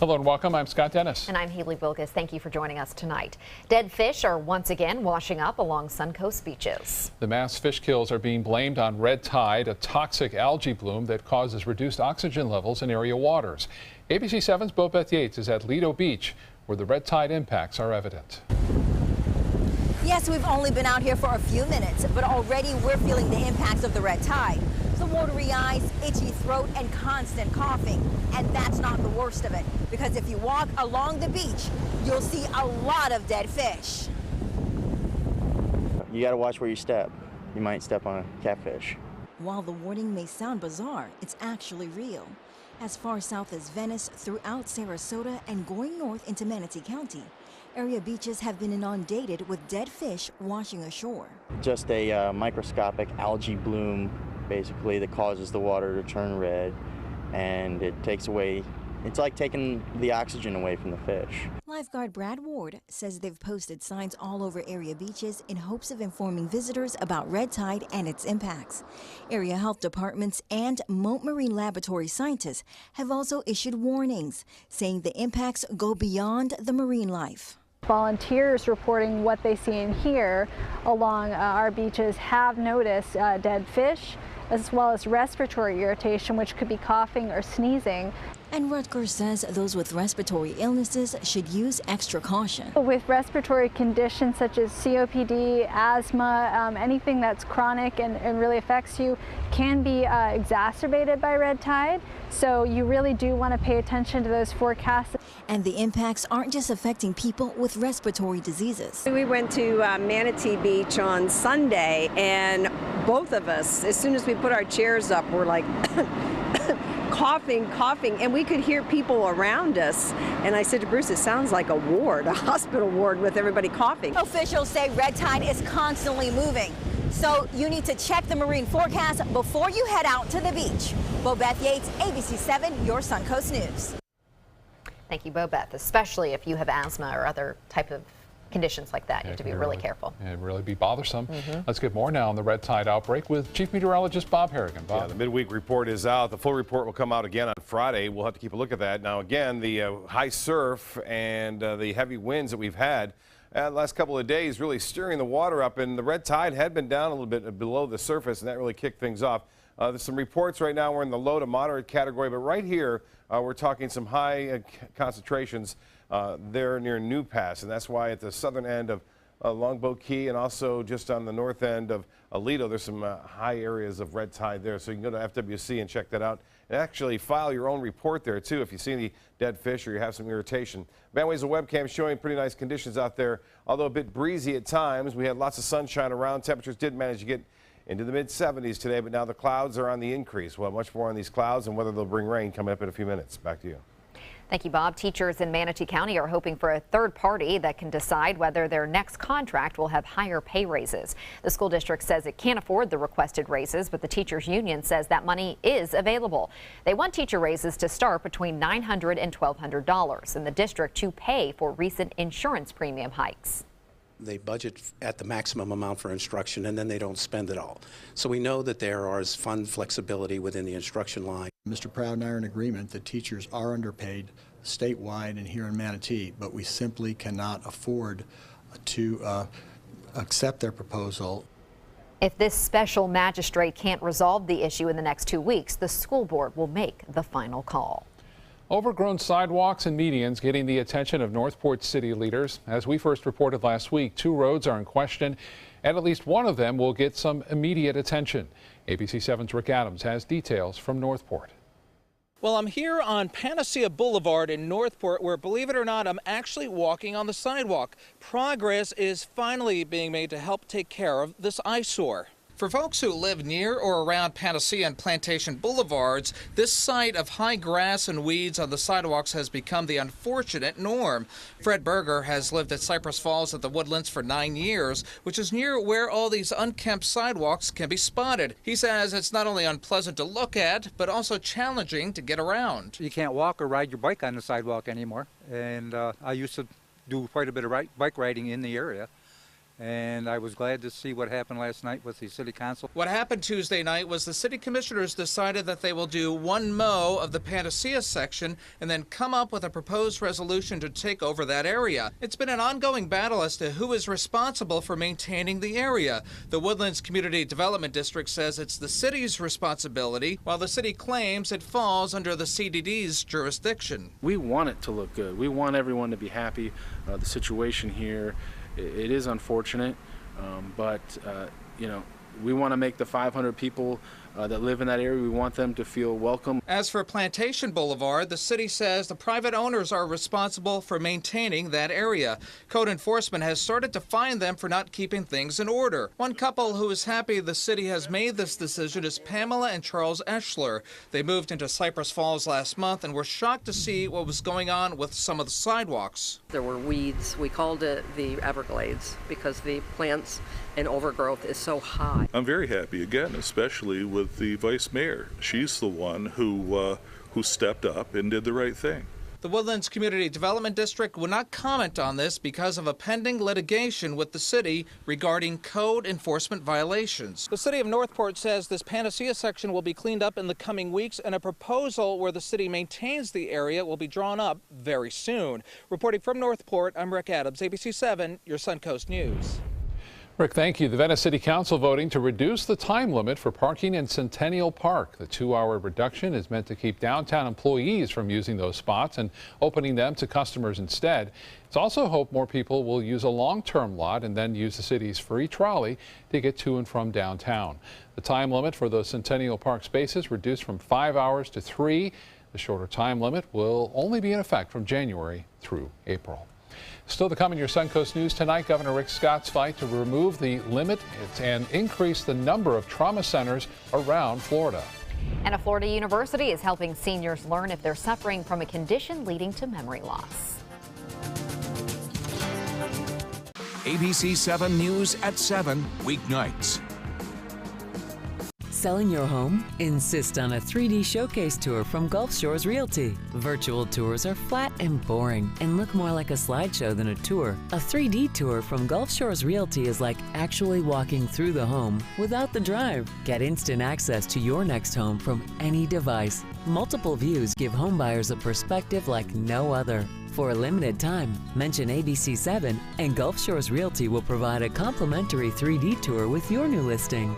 Hello and welcome. I'm Scott Dennis. And I'm Haley Wilkes. Thank you for joining us tonight. Dead fish are once again washing up along Suncoast beaches. The mass fish kills are being blamed on red tide, a toxic algae bloom that causes reduced oxygen levels in area waters. ABC 7's Bobeth Yates is at Lido Beach, where the red tide impacts are evident. Yes, we've only been out here for a few minutes, but already we're feeling the impacts of the red tide. The watery eyes, itchy throat, and constant coughing. And that's not the worst of it, because if you walk along the beach, you'll see a lot of dead fish. You gotta watch where you step. You might step on a catfish. While the warning may sound bizarre, it's actually real. As far south as Venice, throughout Sarasota, and going north into Manatee County, area beaches have been inundated with dead fish washing ashore. Just a microscopic algae bloom, basically, that causes the water to turn red, and it takes away, it's like taking the oxygen away from the fish. Lifeguard Brad Ward says they've posted signs all over area beaches in hopes of informing visitors about red tide and its impacts. Area health departments and Mote Marine Laboratory scientists have also issued warnings, saying the impacts go beyond the marine life. Volunteers reporting what they see and hear along our beaches have noticed dead fish, as well as respiratory irritation, which could be coughing or sneezing. And Rutgers says those with respiratory illnesses should use extra caution. With respiratory conditions such as COPD, asthma, anything that's chronic and really affects you can be exacerbated by red tide. So you really do want to pay attention to those forecasts. And the impacts aren't just affecting people with respiratory diseases. We went to Manatee Beach on Sunday, and both of us, as soon as we put our chairs up, were like coughing, and we could hear people around us. And I said to Bruce, it sounds like a ward, a hospital ward with everybody coughing. Officials say red tide is constantly moving, so you need to check the marine forecast before you head out to the beach. Bobeth Yates, ABC 7, your Suncoast News. Thank you, Bobeth, especially if you have asthma or other type of conditions like that. You have to be really careful. And really be bothersome. Let's get more now on the red tide outbreak with Chief Meteorologist Bob Harrigan. Bob. Yeah, the midweek report is out. The full report will come out again on Friday. We'll have to keep a look at that. Now, again, the high surf and the heavy winds that we've had the last couple of days really stirring the water up, and the red tide had been down a little bit below the surface, and that really kicked things off. There's some reports right now. We're in the low to moderate category, but right here we're talking some high concentrations there near New Pass, and that's why at the southern end of Longboat Key and also just on the north end of Lido, there's some high areas of red tide there. So you can go to FWC and check that out, and actually file your own report there too if you see any dead fish or you have some irritation. Vanways, a webcam showing pretty nice conditions out there, although a bit breezy at times. We had lots of sunshine around. Temperatures did manage to get into the mid-70s today, but now the clouds are on the increase. We'll have much more on these clouds and whether they'll bring rain coming up in a few minutes. Back to you. Thank you, Bob. Teachers in Manatee County are hoping for a third party that can decide whether their next contract will have higher pay raises. The school district says it can't afford the requested raises, but the teachers union says that money is available. They want teacher raises to start between $900 and $1,200 in the district to pay for recent insurance premium hikes. They budget at the maximum amount for instruction, and then they don't spend it all. So we know that there is fund flexibility within the instruction line. Mr. Proud and I are in agreement that teachers are underpaid statewide and here in Manatee, but we simply cannot afford to accept their proposal. If this special magistrate can't resolve the issue in the next 2 weeks, the school board will make the final call. Overgrown sidewalks and medians getting the attention of Northport city leaders. As we first reported last week, 2 roads are in question, and at least one of them will get some immediate attention. ABC 7's Rick Adams has details from Northport. Well, I'm here on Panacea Boulevard in Northport, where, believe it or not, I'm actually walking on the sidewalk. Progress is finally being made to help take care of this eyesore. For folks who live near or around Panacea and Plantation Boulevards, this sight of high grass and weeds on the sidewalks has become the unfortunate norm. Fred Berger has lived at Cypress Falls at the Woodlands for 9 years, which is near where all these unkempt sidewalks can be spotted. He says it's not only unpleasant to look at, but also challenging to get around. You can't walk or ride your bike on the sidewalk anymore, and I used to do quite a bit of bike riding in the area. and I was glad to see what happened last night with the city council. What happened Tuesday night was the city commissioners decided that they will do one mow of the Panacea section and then come up with a proposed resolution to take over that area. It's been an ongoing battle as to who is responsible for maintaining the area. The Woodlands Community Development District says it's the city's responsibility, while the city claims it falls under the CDD's jurisdiction. We want it to look good. We want everyone to be happy. The situation here, it is unfortunate, but you know, we want to make the 500 people that live in that area, we want them to feel welcome. As for Plantation Boulevard, the city says the private owners are responsible for maintaining that area. Code enforcement has started to fine them for not keeping things in order. One couple who is happy the city has made this decision is Pamela and Charles Eschler. They moved into Cypress Falls last month and were shocked to see what was going on with some of the sidewalks. There were weeds. We called it the Everglades because the plants and overgrowth is so high. I'm very happy again, especially with the vice mayor. She's the one who stepped up and did the right thing. The Woodlands Community Development District will not comment on this because of a pending litigation with the city regarding code enforcement violations. The city of Northport says this Panacea section will be cleaned up in the coming weeks, and a proposal where the city maintains the area will be drawn up very soon. Reporting from Northport, I'm Rick Adams, ABC 7, your Suncoast News. Rick, thank you. The Venice City Council voting to reduce the time limit for parking in Centennial Park. The 2-hour reduction is meant to keep downtown employees from using those spots and opening them to customers instead. It's also hoped more people will use a long-term lot and then use the city's free trolley to get to and from downtown. The time limit for those Centennial Park spaces reduced from 5 hours to 3. The shorter time limit will only be in effect from January through April. Still to come in your Suncoast News tonight, Governor Rick Scott's fight to remove the limit and increase the number of trauma centers around Florida. And a Florida university is helping seniors learn if they're suffering from a condition leading to memory loss. ABC 7 News at 7 weeknights. Selling your home? Insist on a 3D showcase tour from Gulf Shores Realty. Virtual tours are flat and boring and look more like a slideshow than a tour. A 3D tour from Gulf Shores Realty is like actually walking through the home without the drive. Get instant access to your next home from any device. Multiple views give homebuyers a perspective like no other. For a limited time, mention ABC 7 and Gulf Shores Realty will provide a complimentary 3D tour with your new listing.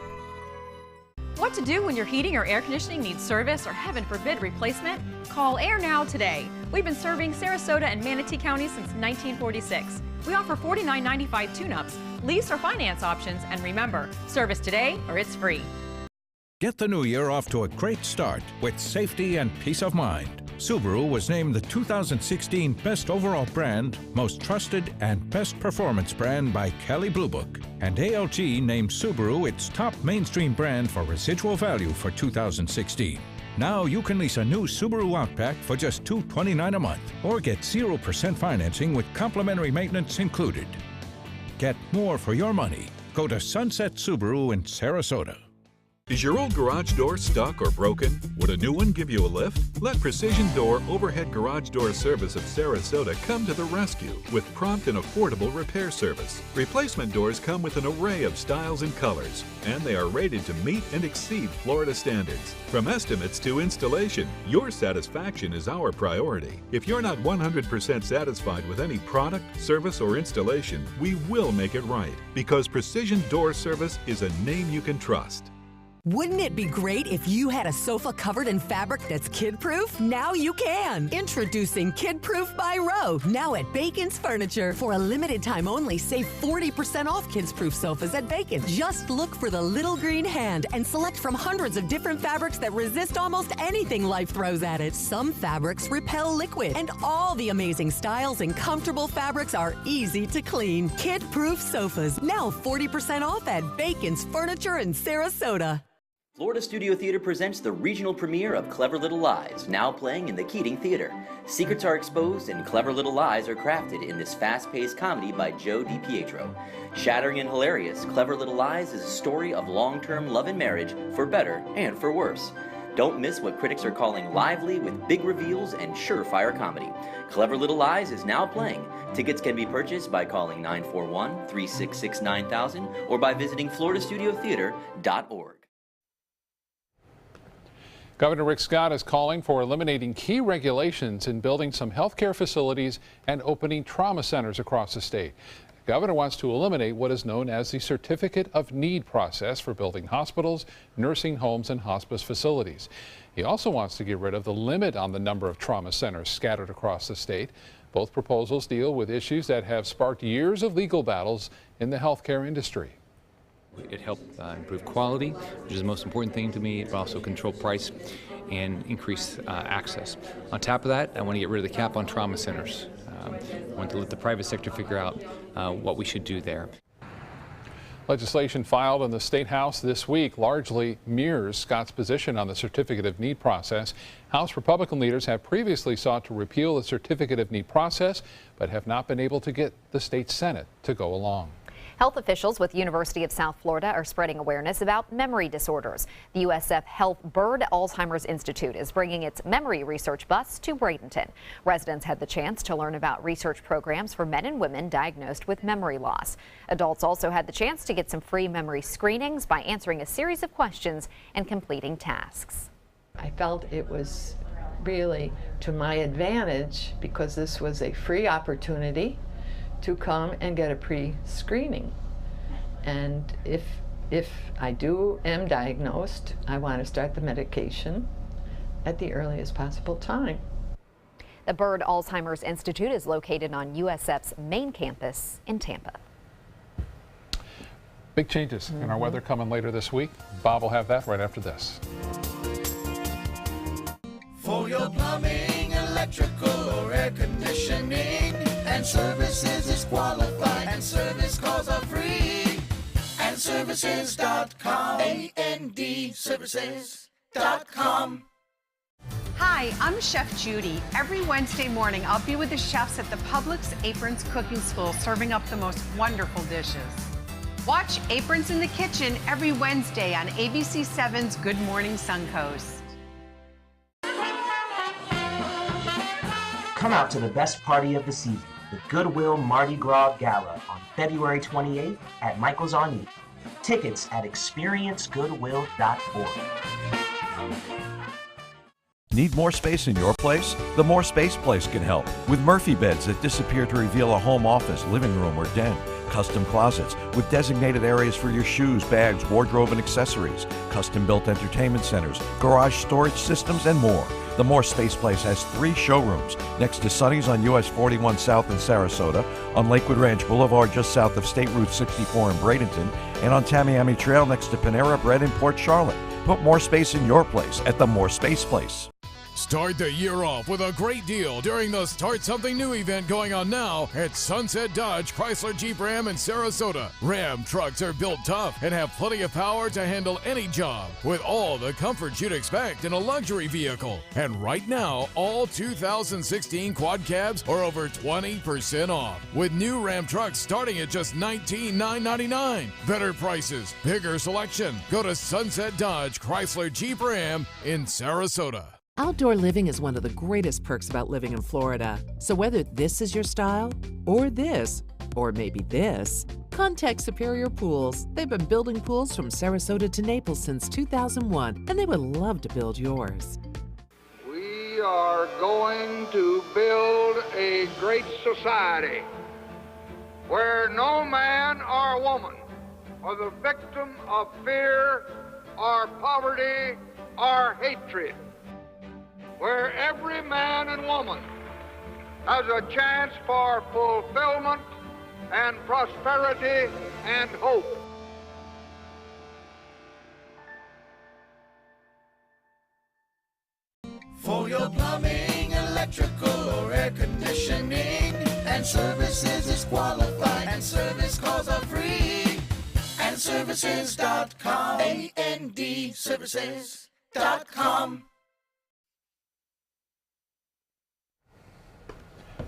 What to do when your heating or air conditioning needs service or, heaven forbid, replacement? Call Air Now today. We've been serving Sarasota and Manatee County since 1946. We offer $49.95 tune-ups, lease or finance options, and remember, service today or it's free. Get the new year off to a great start with safety and peace of mind. Subaru was named the 2016 Best Overall Brand, Most Trusted, and Best Performance Brand by Kelley Blue Book. And ALG named Subaru its top mainstream brand for residual value for 2016. Now you can lease a new Subaru Outback for just $229 a month or get 0% financing with complimentary maintenance included. Get more for your money. Go to Sunset Subaru in Sarasota. Is your old garage door stuck or broken? Would a new one give you a lift? Let Precision Door Overhead Garage Door Service of Sarasota come to the rescue with prompt and affordable repair service. Replacement doors come with an array of styles and colors, and they are rated to meet and exceed Florida standards. From estimates to installation, your satisfaction is our priority. If you're not 100% satisfied with any product, service, or installation, we will make it right, because Precision Door Service is a name you can trust. Wouldn't it be great if you had a sofa covered in fabric that's kid-proof? Now you can! Introducing Kid-Proof by Roe, now at Bacon's Furniture. For a limited time only, save 40% off Kids-Proof sofas at Bacon. Just look for the little green hand and select from hundreds of different fabrics that resist almost anything life throws at it. Some fabrics repel liquid, and all the amazing styles and comfortable fabrics are easy to clean. Kid-Proof sofas, now 40% off at Bacon's Furniture in Sarasota. Florida Studio Theater presents the regional premiere of Clever Little Lies, now playing in the Keating Theater. Secrets are exposed and clever little lies are crafted in this fast-paced comedy by Joe DiPietro. Shattering and hilarious, Clever Little Lies is a story of long-term love and marriage, for better and for worse. Don't miss what critics are calling lively with big reveals and surefire comedy. Clever Little Lies is now playing. Tickets can be purchased by calling 941-366-9000 or by visiting floridastudiotheater.org. Governor Rick Scott is calling for eliminating key regulations in building some healthcare facilities and opening trauma centers across the state. The governor wants to eliminate what is known as the Certificate of Need process for building hospitals, nursing homes, and hospice facilities. He also wants to get rid of the limit on the number of trauma centers scattered across the state. Both proposals deal with issues that have sparked years of legal battles in the healthcare industry. It helped improve quality, which is the most important thing to me. It also control price and increase access. On top of that, I want to get rid of the cap on trauma centers. I want to let the private sector figure out what we should do there. Legislation filed in the State House this week largely mirrors Scott's position on the Certificate of Need process. House Republican leaders have previously sought to repeal the Certificate of Need process, but have not been able to get the state Senate to go along. Health officials with University of South Florida are spreading awareness about memory disorders. The USF Health Byrd Alzheimer's Institute is bringing its memory research bus to Bradenton. Residents had the chance to learn about research programs for men and women diagnosed with memory loss. Adults also had the chance to get some free memory screenings by answering a series of questions and completing tasks. I felt it was really to my advantage because this was a free opportunity to come and get a pre-screening. And if I am diagnosed, I want to start the medication at the earliest possible time. The Byrd Alzheimer's Institute is located on USF's main campus in Tampa. Big changes in our weather coming later this week. Bob will have that right after this. For your plumbing, electrical, or air conditioning, and services is qualified, and service calls are free. And services.com, A-N-D, services.com. Hi, I'm Chef Judy. Every Wednesday morning, I'll be with the chefs at the Publix Aprons Cooking School, serving up the most wonderful dishes. Watch Aprons in the Kitchen every Wednesday on ABC7's Good Morning Suncoast. Come out to the best party of the season, the Goodwill Mardi Gras Gala on February 28th at Michael's on E. Tickets at experiencegoodwill.org. Need more space in your place? The More Space Place can help with Murphy beds that disappear to reveal a home office, living room, or den. Custom closets with designated areas for your shoes, bags, wardrobe, and accessories. Custom-built entertainment centers, garage storage systems, and more. The More Space Place has 3 showrooms next to Sonny's on US 41 South in Sarasota, on Lakewood Ranch Boulevard just south of State Route 64 in Bradenton, and on Tamiami Trail next to Panera Bread in Port Charlotte. Put more space in your place at the More Space Place. Start the year off with a great deal during the Start Something New event going on now at Sunset Dodge Chrysler Jeep Ram in Sarasota. Ram trucks are built tough and have plenty of power to handle any job with all the comfort you'd expect in a luxury vehicle. And right now, all 2016 quad cabs are over 20% off, with new Ram trucks starting at just $19,999. Better prices, bigger selection. Go to Sunset Dodge Chrysler Jeep Ram in Sarasota. Outdoor living is one of the greatest perks about living in Florida. So whether this is your style, or this, or maybe this, contact Superior Pools. They've been building pools from Sarasota to Naples since 2001, and they would love to build yours. We are going to build a great society where no man or woman are the victim of fear or poverty or hatred, where every man and woman has a chance for fulfillment and prosperity and hope. For your plumbing, electrical, or air conditioning, and services is qualified, and service calls are free. And services.com, A-N-D, services.com.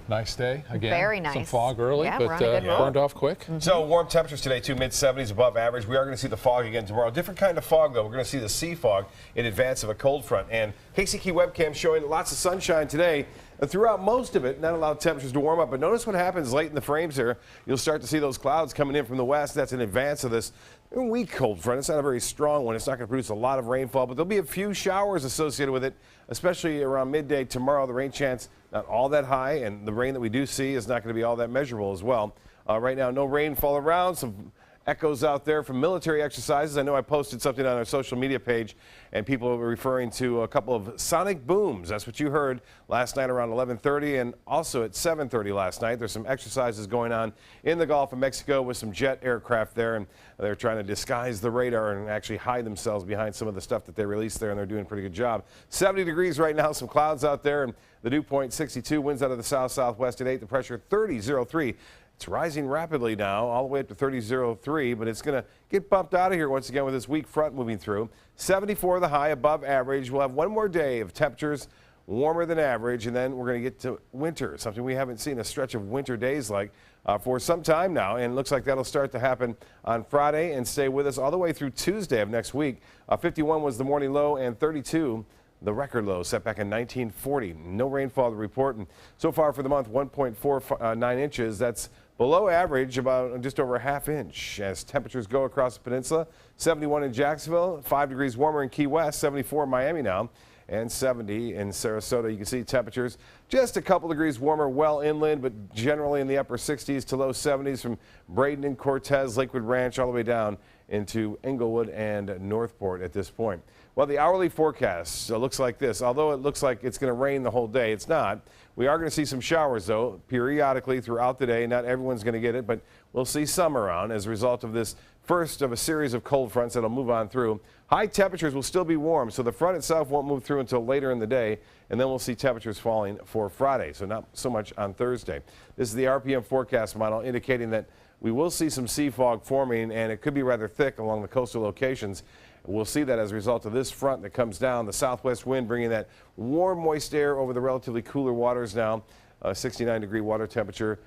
Nice day again. Very nice. Some fog early, Yeah, but we're on a good roll. burned off quick. So warm temperatures today, too, mid-70s above average. We are going to see the fog again tomorrow. Different kind of fog, though. We're going to see the sea fog in advance of a cold front. And KCK webcam showing lots of sunshine today. Throughout most of it, not allowed temperatures to warm up. But notice what happens late in the frames here. You'll start to see those clouds coming in from the west. That's in advance of this weak cold front. It's not a very strong one. It's not going to produce a lot of rainfall, but there'll be a few showers associated with it, especially around midday tomorrow. The rain chance not all that high, and the rain that we do see is not going to be all that measurable as well. Right now, no rainfall around. Some echoes out there from military exercises. I know I posted something on our social media page, and people were referring to a couple of sonic booms. That's what you heard last night around 11:30 and also at 7:30 last night. There's some exercises going on in the Gulf of Mexico with some jet aircraft there, and they're trying to disguise the radar and actually hide themselves behind some of the stuff that they released there, and they're doing a pretty good job. 70 degrees right now, some clouds out there, and the dew point 62, winds out of the south-southwest at 8, the pressure 30.03. It's rising rapidly now, all the way up to 30.03, but it's going to get bumped out of here once again with this weak front moving through. 74 the high, above average. We'll have one more day of temperatures warmer than average, and then we're going to get to winter, something we haven't seen a stretch of winter days like for some time now, and it looks like that'll start to happen on Friday and stay with us all the way through Tuesday of next week. 51 was the morning low, and 32 the record low set back in 1940. No rainfall to report, and so far for the month, 1.49 inches. That's below average, about just over a half inch as temperatures go across the peninsula. 71 in Jacksonville, 5 degrees warmer in Key West, 74 in Miami now, and 70 in Sarasota. You can see temperatures just a couple degrees warmer well inland, but generally in the upper 60s to low 70s from Braden and Cortez, Lakewood Ranch, all the way down into Englewood and Northport at this point. Well, the hourly forecast looks like this. Although it looks like it's going to rain the whole day, it's not. We are going to see some showers, though, periodically throughout the day. Not everyone's going to get it, but we'll see some around as a result of this first of a series of cold fronts that'll move on through. High temperatures will still be warm, so the front itself won't move through until later in the day, and then we'll see temperatures falling for Friday, so not so much on Thursday. This is the RPM forecast model indicating that we will see some sea fog forming, and it could be rather thick along the coastal locations. We'll see that as a result of this front that comes down, the southwest wind bringing that warm, moist air over the relatively cooler waters now. 69-degree water temperature.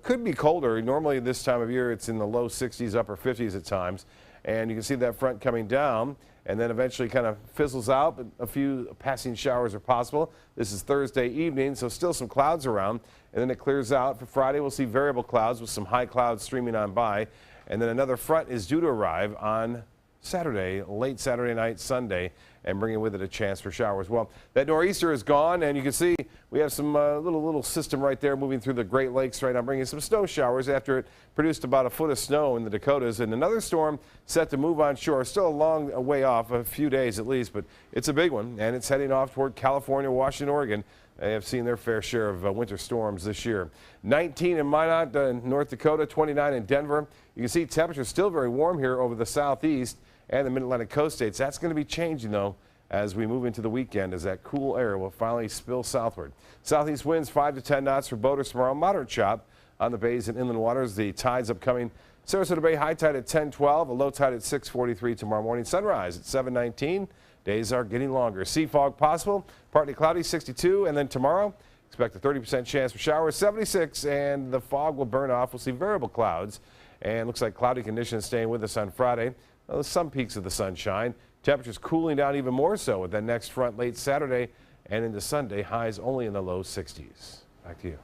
Could be colder. Normally this time of year it's in the low 60s, upper 50s at times. And you can see that front coming down and then eventually kind of fizzles out, but a few passing showers are possible. This is Thursday evening, so still some clouds around, and then it clears out. For Friday, we'll see variable clouds with some high clouds streaming on by, and then another front is due to arrive on Saturday, late Saturday night, Sunday, and bringing with it a chance for showers. Well, that nor'easter is gone, and you can see we have some little system right there moving through the Great Lakes right now, bringing some snow showers after it produced about a foot of snow in the Dakotas. And another storm set to move on shore, still a long way off, a few days at least, but it's a big one, and it's heading off toward California, Washington, Oregon. They have seen their fair share of winter storms this year. 19 in Minot, North Dakota, 29 in Denver. You can see temperatures still very warm here over the southeast and the Mid-Atlantic coast states. That's going to be changing, though, as we move into the weekend, as that cool air will finally spill southward. Southeast winds 5 to 10 knots for boaters tomorrow. Moderate chop on the bays and inland waters. The tides upcoming. Sarasota Bay high tide at 10:12, a low tide at 6:43 tomorrow morning. Sunrise at 7:19. Days are getting longer. Sea fog possible, partly cloudy, 62, and then tomorrow expect a 30% chance for showers, 76, and the fog will burn off. We'll see variable clouds, and looks like cloudy conditions staying with us on Friday. Well, some peaks of the sunshine. Temperatures cooling down even more so with that next front late Saturday and into Sunday. Highs only in the low 60s. Back to you.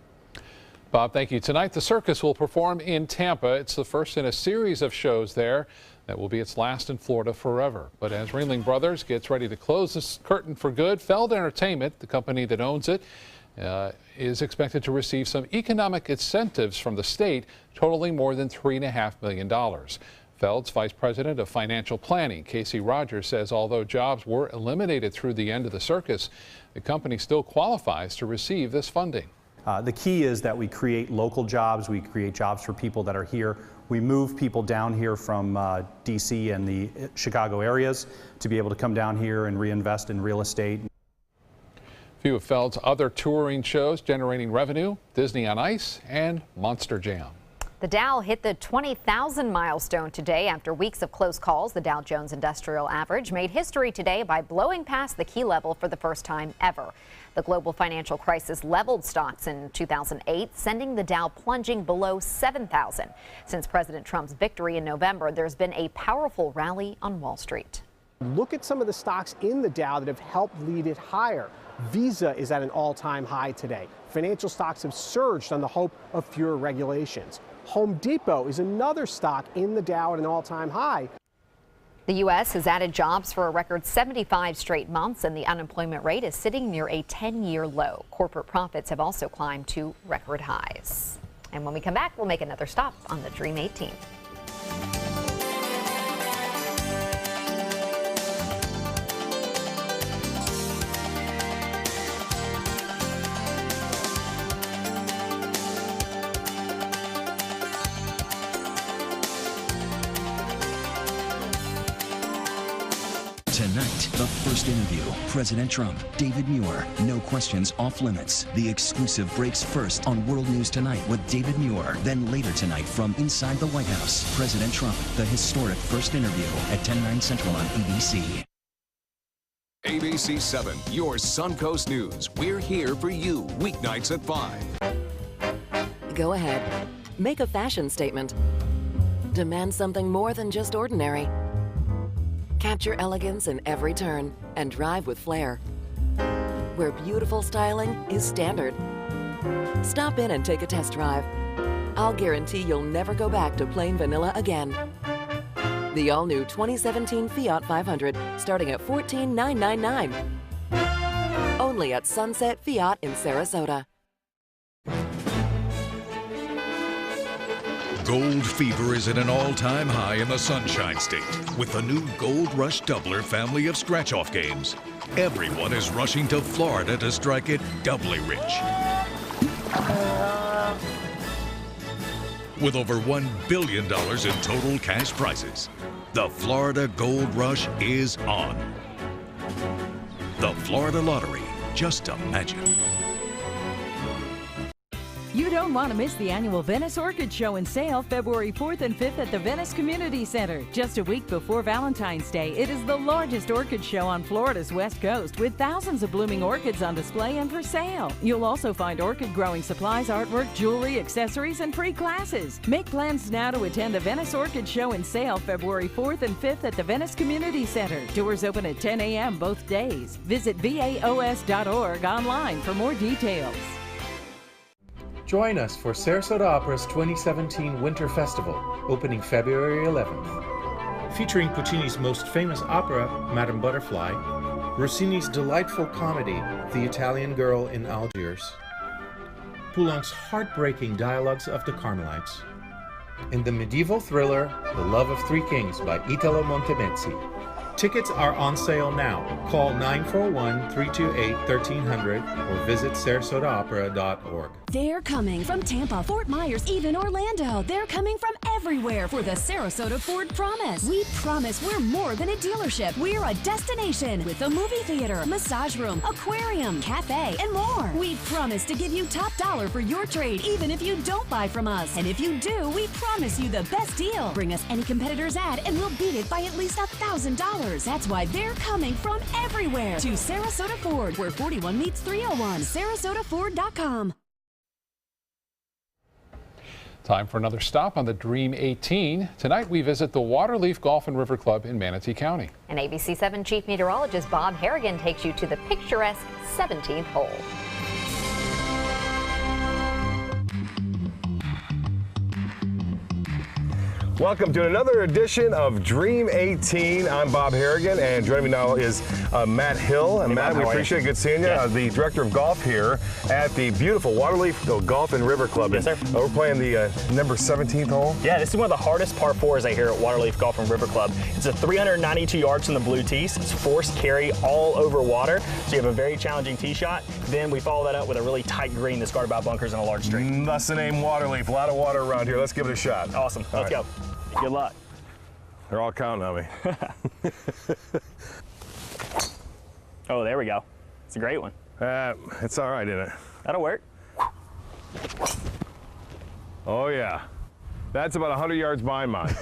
Bob, thank you. Tonight, the circus will perform in Tampa. It's the first in a series of shows there. That will be its last in Florida forever. But as Ringling Brothers gets ready to close this curtain for good, Feld Entertainment, the company that owns it, is expected to receive some economic incentives from the state totaling more than $3.5 million. Feld's Vice President of Financial Planning, Casey Rogers, says although jobs were eliminated through the end of the circus, the company still qualifies to receive this funding. The key is that we create local jobs. We create jobs for people that are here. We move people down here from D.C. and the Chicago areas to be able to come down here and reinvest in real estate. A few of Feld's other touring shows generating revenue: Disney on Ice and Monster Jam. The Dow hit the 20,000 milestone today after weeks of close calls. The Dow Jones Industrial Average made history today by blowing past the key level for the first time ever. The global financial crisis leveled stocks in 2008, sending the Dow plunging below 7,000. Since President Trump's victory in November, there's been a powerful rally on Wall Street. Look at some of the stocks in the Dow that have helped lead it higher. Visa is at an all-time high today. Financial stocks have surged on the hope of fewer regulations. Home Depot is another stock in the Dow at an all-time high. The U.S. has added jobs for a record 75 straight months, and the unemployment rate is sitting near a 10-year low. Corporate profits have also climbed to record highs. And when we come back, we'll make another stop on the Dream 18. Tonight, the first interview. President Trump, David Muir, no questions off limits. The exclusive breaks first on World News Tonight with David Muir. Then later tonight from inside the White House, President Trump, the historic first interview at 10/9 Central on ABC. ABC 7, your Suncoast News. We're here for you weeknights at 5. Go ahead. Make a fashion statement. Demand something more than just ordinary. Capture elegance in every turn and drive with flair. Where beautiful styling is standard. Stop in and take a test drive. I'll guarantee you'll never go back to plain vanilla again. The all-new 2017 Fiat 500 starting at $14,999. Only at Sunset Fiat in Sarasota. Gold fever is at an all-time high in the Sunshine State with the new Gold Rush Doubler family of scratch-off games. Everyone is rushing to Florida to strike it doubly rich. With over $1 billion in total cash prizes, the Florida Gold Rush is on. The Florida Lottery, just imagine. You don't want to miss the annual Venice Orchid Show and Sale February 4th and 5th at the Venice Community Center. Just a week before Valentine's Day, it is the largest orchid show on Florida's West Coast with thousands of blooming orchids on display and for sale. You'll also find orchid growing supplies, artwork, jewelry, accessories, and free classes. Make plans now to attend the Venice Orchid Show and Sale February 4th and 5th at the Venice Community Center. Doors open at 10 a.m. both days. Visit vaos.org online for more details. Join us for Sarasota Opera's 2017 Winter Festival, opening February 11th. Featuring Puccini's most famous opera, Madame Butterfly, Rossini's delightful comedy, The Italian Girl in Algiers, Poulenc's heartbreaking Dialogues of the Carmelites, and the medieval thriller, The Love of Three Kings by Italo Montemezzi. Tickets are on sale now. Call 941-328-1300 or visit sarasotaopera.org. They're coming from Tampa, Fort Myers, even Orlando. They're coming from everywhere for the Sarasota Ford Promise. We promise we're more than a dealership. We're a destination with a movie theater, massage room, aquarium, cafe, and more. We promise to give you top dollar for your trade, even if you don't buy from us. And if you do, we promise you the best deal. Bring us any competitor's ad and we'll beat it by at least $1,000. That's why they're coming from everywhere to Sarasota Ford, where 41 meets 301. SarasotaFord.com. Time for another stop on the Dream 18. Tonight we visit the Waterleaf Golf and River Club in Manatee County. And ABC 7 Chief Meteorologist Bob Harrigan takes you to the picturesque 17th hole. Welcome to another edition of Dream 18. I'm Bob Harrigan, and joining me now is Matt Hill. And Matt, we appreciate it. Good seeing you. Yes. The director of golf here at the beautiful Waterleaf Golf and River Club. Yes, sir. We're playing the number 17th hole. Yeah, this is one of the hardest par fours I hear at Waterleaf Golf and River Club. It's a 392 yards from the blue tees. It's forced carry all over water, so you have a very challenging tee shot. Then we follow that up with a really tight green that's guarded by bunkers and a large stream. Thus the name Waterleaf. A lot of water around here. Let's give it a shot. Awesome. Let's go. Good luck. They're all counting on me. Oh, there we go. It's a great one. It's all right, isn't it? That'll work. Oh, yeah. That's about 100 yards behind mine.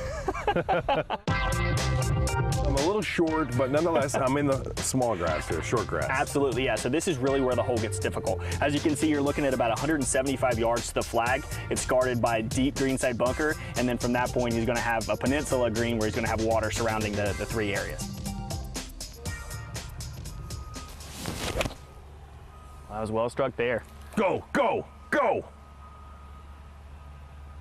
I'm a little short, but nonetheless, I'm in the small grass here, short grass. Absolutely, yeah. So this is really where the hole gets difficult. As you can see, you're looking at about 175 yards to the flag. It's guarded by a deep greenside bunker, and then from that point, he's going to have a peninsula green where he's going to have water surrounding the three areas. That was well struck there. Go, go, go!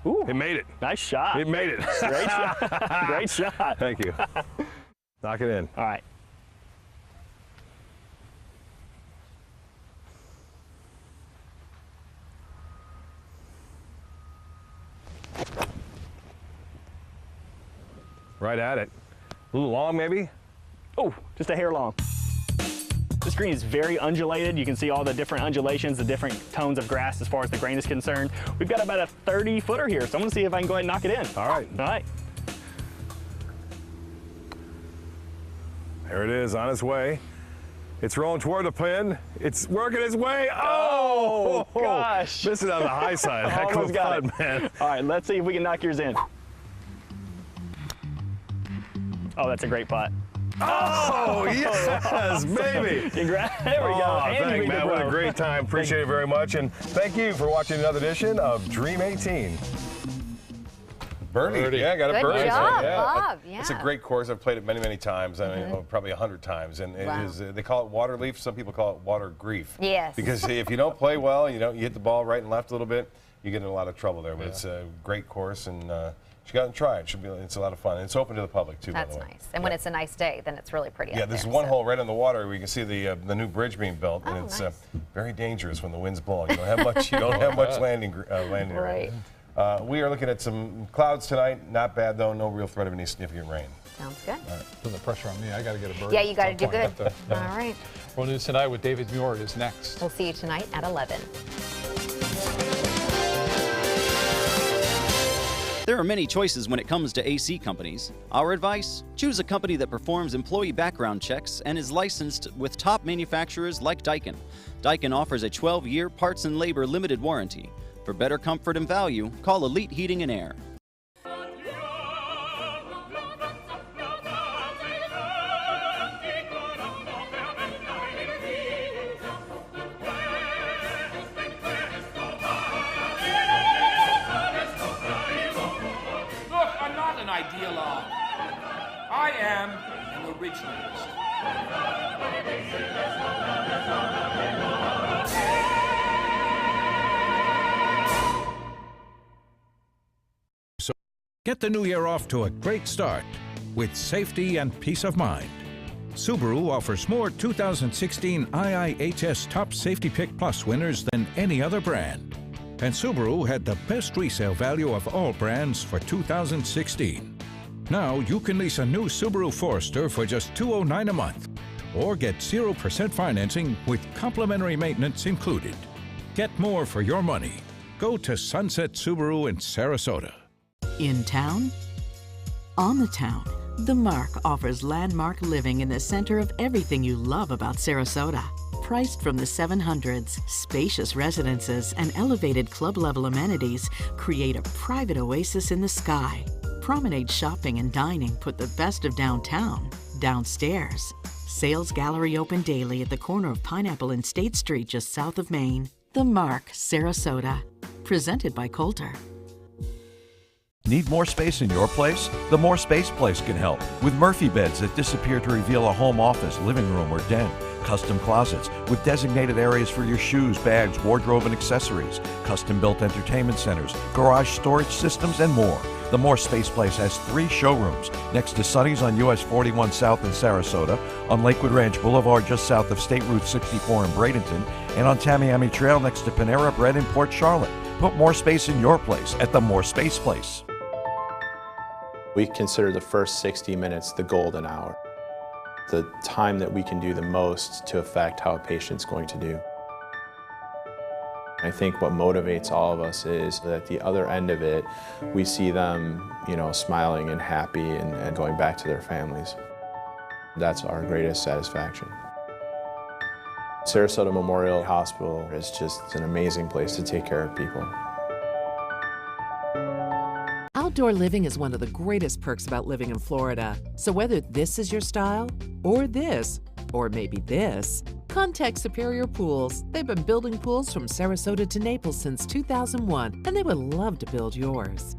Ooh, it made it. Nice shot. It made it. Great shot. Great shot. Thank you. Knock it in. All right. Right at it. A little long, maybe? Oh, just a hair long. This green is very undulated. You can see all the different undulations, the different tones of grass as far as the grain is concerned. We've got about a 30-footer here, so I'm gonna see if I can go ahead and knock it in. All right. All right. There it is, on its way. It's rolling toward the pin. It's working its way. Oh, gosh. Missing on the high side. Heck of Almost got fun, it. man. All right, let's see if we can knock yours in. Oh, that's a great putt. Oh, yes, baby. Congrats. There we go. And Thanks, you man. What a great time. Appreciate it very much. And thank you for watching another edition of Dream 18. Birdie. Yeah, got a Good birdie. job, Bob. Yeah. It's a great course. I've played it many, many times. I mean, probably 100 times. And it is, they call it water leaf. Some people call it water grief. Yes. Because if you don't play well, you hit the ball right and left a little bit, you get in a lot of trouble there. But it's a great course, and you got to try it. It's a lot of fun. It's open to the public too. That's by the way. nice. And when it's a nice day, then it's really pretty. Yeah, out there's there, one so. hole right on the water where you can see the new bridge being built, and it's very dangerous when the wind's blowing. You don't have much. You don't have much landing area. Right. We are looking at some clouds tonight. Not bad though. No real threat of any significant rain. Sounds good. Put the pressure on me. I got to get a bird. Yeah, you got to at do some good. point. All right. World News Tonight with David Muir is next. We'll see you tonight at 11. There are many choices when it comes to AC companies. Our advice? Choose a company that performs employee background checks and is licensed with top manufacturers like Daikin. Daikin offers a 12-year parts and labor limited warranty. For better comfort and value, call Elite Heating and Air. Look, I'm not an ideologue. I am an originalist. So get the new year off to a great start with safety and peace of mind. Subaru offers more 2016 IIHS Top Safety Pick Plus winners than any other brand. And Subaru had the best resale value of all brands for 2016. Now you can lease a new Subaru Forester for just $209 a month, or get 0% financing with complimentary maintenance included. Get more for your money. Go to Sunset Subaru in Sarasota. In town? On the town, The Mark offers landmark living in the center of everything you love about Sarasota. Priced from the 700s, spacious residences and elevated club-level amenities create a private oasis in the sky. Promenade shopping and dining put the best of downtown downstairs. Sales gallery open daily at the corner of Pineapple and State Street just south of Maine. The Mark, Sarasota. Presented by Coulter. Need more space in your place? The More Space Place can help with Murphy beds that disappear to reveal a home office, living room, or den. Custom closets with designated areas for your shoes, bags, wardrobe, and accessories. Custom-built entertainment centers, garage storage systems, and more. The More Space Place has 3 showrooms next to Sonny's on US 41 South in Sarasota, on Lakewood Ranch Boulevard just south of State Route 64 in Bradenton, and on Tamiami Trail next to Panera Bread in Port Charlotte. Put more space in your place at the More Space Place. We consider the first 60 minutes the golden hour, the time that we can do the most to affect how a patient's going to do. I think what motivates all of us is that at the other end of it, we see them, smiling and happy and going back to their families. That's our greatest satisfaction. Sarasota Memorial Hospital is just an amazing place to take care of people. Outdoor living is one of the greatest perks about living in Florida. So whether this is your style, or this, or maybe this, contact Superior Pools. They've been building pools from Sarasota to Naples since 2001, and they would love to build yours.